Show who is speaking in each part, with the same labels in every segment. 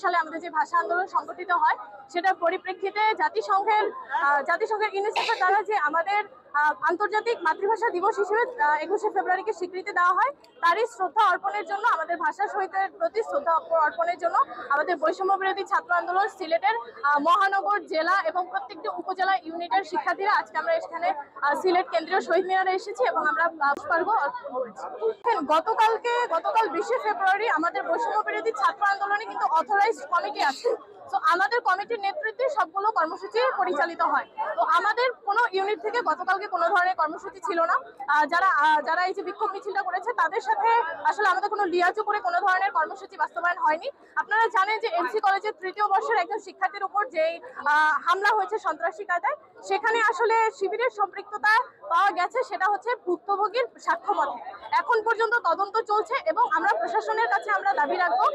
Speaker 1: সালে আমাদের যে ভাষা আন্দোলন সংগঠিত হয় সেটার পরিপ্রেক্ষিতে জাতিসংঘের ইউনিসেফের দ্বারা যে আমাদের আন্তর্জাতিক মাতৃভাষা দিবস হিসেবে 21শে ফেব্রুয়ারিকে স্বীকৃতি দেওয়া হয়, তারই শ্রদ্ধা অর্পণের জন্য, আমাদের ভাষা শহীদদের প্রতি শ্রদ্ধা অর্পণের জন্য আমাদের বৈষম্য বিরোধী ছাত্র আন্দোলন সিলেটের মহানগর, জেলা এবং প্রত্যেকটি উপজেলা ইউনিটের শিক্ষার্থীরা আজকে আমরা এখানে সিলেট কেন্দ্রীয় শহীদ মিনারে এসেছি এবং আমরা পুষ্পার্ঘ অর্পণ করেছি। গতকাল 20শে ফেব্রুয়ারি আমাদের বৈষম্য বিরোধী ছাত্র আন্দোলনে কিন্তু অথরাইজড কমিটি আছে। তো আমাদের কমিটির নেতৃত্বে সবগুলো কর্মসূচি পরিচালিত হয়। তো আমাদের কোনো ইউনিট থেকে গতকালকে কোনো ধরনের কর্মসূচি ছিল না। যারা এই যে বিক্ষোভ মিছিলটা করেছে তাদের সাথে আসলে আমাদের কোনো লিয়াজু করে কোনো ধরনের কর্মসূচি বাস্তবায়ন হয়নি। আপনারা জানেন যে এমসি কলেজের ৩য় বর্ষের একজন শিক্ষার্থীর উপর যেই হামলা হয়েছে সন্ত্রাসী কায়দায়, সেখানে আসলে শিবিরের সম্পৃক্ততা পাওয়া গেছে, সেটা হচ্ছে ভুক্তভোগীর সাক্ষ্যমতে। এখন পর্যন্ত তদন্ত চলছে এবং আমরা প্রশাসনের কাছে আমরা দাবি রাখবো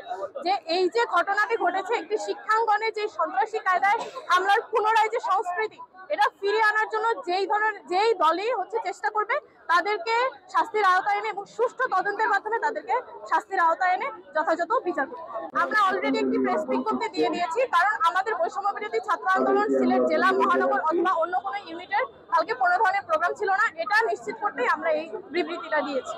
Speaker 1: যে এই যে ঘটনাটি ঘটেছে, একটি শিক্ষাঙ্গনে যে সন্ত্রাসী কায়দায় হামলার পুনরায় যে সংস্কৃতি, এটা ফিরিয়ে আনার জন্য যেই দলই চেষ্টা করবে তাদেরকে শাস্তির আওতায় এনে এবং সুষ্ঠু তদন্তের মাধ্যমে তাদেরকে শাস্তির আওতায় এনে যথাযথ বিচার করতে হবে। আমরা অলরেডি একটি প্রেস বিজ্ঞপ্তি দিয়ে দিয়েছি, কারণ আমাদের বৈষম্য বিরোধী ছাত্র আন্দোলন সিলেট জেলা, মহানগর অথবা অন্য কোনো ইউনিটের কালকে কোনো ধরনের প্রোগ্রাম ছিল না। এটা নিশ্চিত করতেই আমরা এই বিবৃতিটা দিয়েছি।